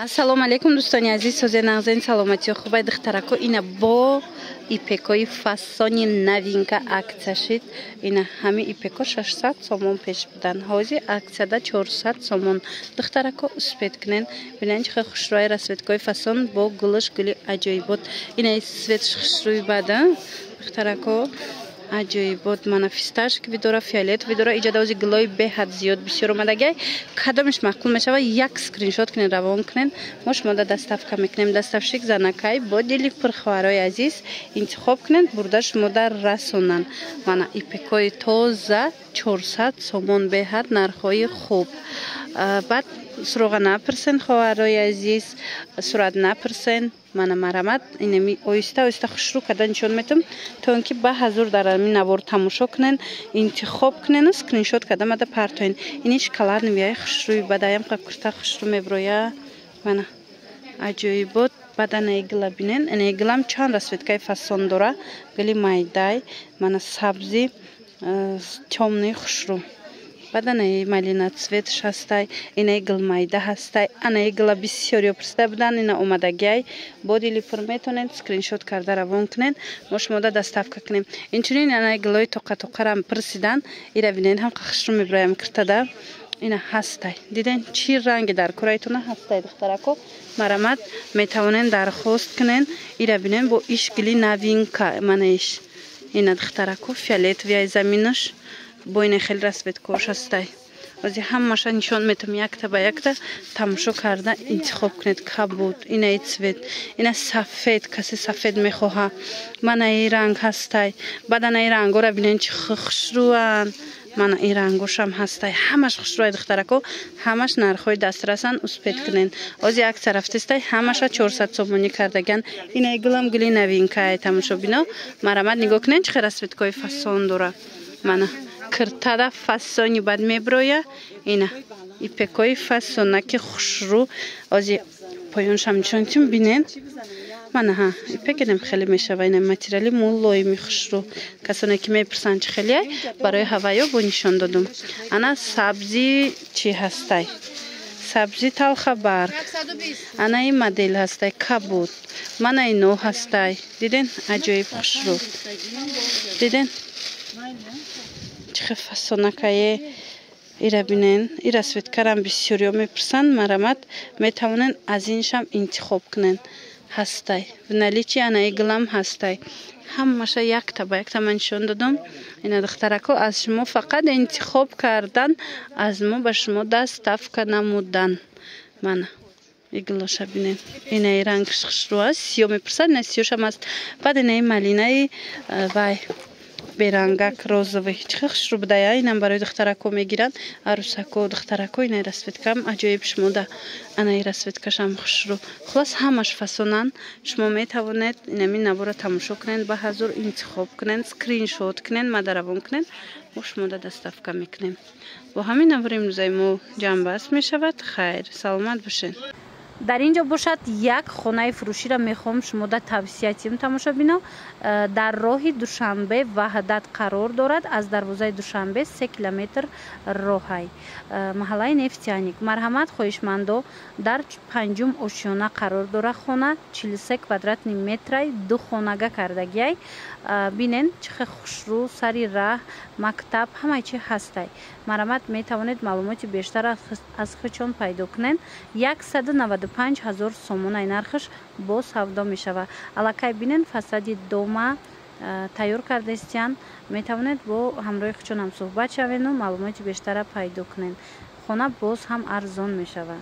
Ассалому алейкум дӯстони азиз, сози нағзаи саломатиё хубай духтарако ина бо ипекои фасони новинка акция шид. Ина ҳами ипеко 600 сомон пеш будан. Ҳозир акцияда 400 сомон. Духтарако успет кунен. Бинен чихе хушрӯи расветкои фасон бо гулаш гули аҷоибот. Ина свет хушрӯи бада духтарако аҷоибот мана фисташк видора, фиолет видора, иҷада ози гулои беҳад зиёд бисёр омадагай. Кадомиш мақбул мешава, як скриншот кунен, равон кунен. Мо шумода доставка мекунем. Доставщик занакай бо дили пурховарои азиз интихоб кунен, бурда шумода расонан. Мана ипекои тоза 400 сомон беҳад нархои хуб. Баъд суроға напирсен ховарои азиз, сурат напирсен. Мана марамат инами оиста оиста хушрӯ када нишон метам то ин ки ба ҳазур дар ами навор тамошо кунен, интихоб кунен, скриншот када мада партоен. Иниш калар навияи хушрӯи бадаям қакурта хушрӯ меброя. Мана аҷоибот бада наигла бинен. Наиглам чанд расветкаи фасон дора. Гули майдай, мана сабзи, чомни хушрӯ. Баданаи малина цвет шастай, ина игл майда ҳастай, ана игла бисёриё пурсида будан, ина омадагиай бо дили пур метонен скриншот карда равон кунен, мо шумода доставка кунем. Инчунин ана иглои тоқа-тоқарам пурсидан, ира бинен ҳам хушрӯ меброям киртада, ина ҳастай. Диден чӣ ранги дар кураитона ҳастай духтарако. Марамат метавонен дархост кунен, ира бинен бо иш гули новинка манаиш. Ина духтарако фиолетовияи заминаш бо ина хеле расветкош ҳастай. Ози ҳамаша нишон метам якта ба якта тамошо карда интихоб кунед. Кабуд, инаи цвет, ина сафед, касе сафед мехоҳа. Мана ин ранг ҳастай. Баданаи рангора бинен чӣ хушрӯан. Мана ин рангошам ҳастай. Ҳамаш хушрӯай духтарако, ҳамаш нархҳои дастрасан успет кунен. Ози акция рафтистай ҳамаша 400 сомонӣ кардаган. Ина гулам гули новинкаи тамошо бино. Марамат нигоҳ кунен чихе расветкои фасон дора. Мана киртада фасони бад меброя. Ина ипекои фасонаки хушрӯ ози поёншам нишонтим бинен. Мана ҳа ипекенем хеле мешава. Ина материали мулоими хушрӯ. Касоне ки мепурсанд чи хеле барои ҳаваё бо нишон додум. Ана сабзи чи ҳастай. Сабзи талха барг. Ана ин модел ҳастай кабуд. Мана ино ҳастай. Диден аҷоиб хушрӯ. Диден чихе фасонакае ира бинен. Ира светкарам бисёриё мепурсанд. Марамат метавонен аз иншам интихоб кунен. Ҳастай. Вналичи ана иглам ҳастай. ҳамаша якта ба якта ман нишон додам. Ина духтарако аз шумо фақат интихоб кардан, аз мо ба шумо доставка намудан. Мана иглоша бинен. Ина рангш хушрӯ аст. Сиё мепурсанд, ина сиёшам аст. Баъд ина малинаи вай берангак розовый чихе хушрӯ будая. Инам барои духтарако мегиранд. Арусако духтарако ина расветкам аҷоиб шумода. Ана ин расветкашам хушрӯ. Хулос ҳамаш фасонан. Шумо метавонед инами навора тамошо кунен, ба ҳазур интихоб кунен, скриншот кунен, мада равон кунен. мо шумода доставка мекунем. Бо ҳамин навори имрӯзаи мо ҷамъбаст мешавад. Хайр, саломат бошед. дар инҷо бошад як хонаи фурӯширо мехоҳам шумода тавсиятим тамошо бино. дар роҳи душанбе ваҳдат қарор дорад. аз дарвозаи душанбе 3 километр роҳай. маҳаллаи нефтяник. марҳамат хоҳишмандо, дар 5-ум ошёна қарор дора хона 43 квадратни метрай духонага кардагиай. бинен чихе хушрӯ сари раҳ мактаб ҳамаи чи ҳастай. марҳамат метавонед маълумоти бештар аз хичон пайдо кунен. 195 000 сомон ай нархаш бо савдо мешава. аллакай бинен фасади дома тайёр кардаистиян. метавонед бо ҳамроҳи хичонам суҳбат шавену маълумоти бештара пайдо кунен. хона боз ҳам арзон мешава.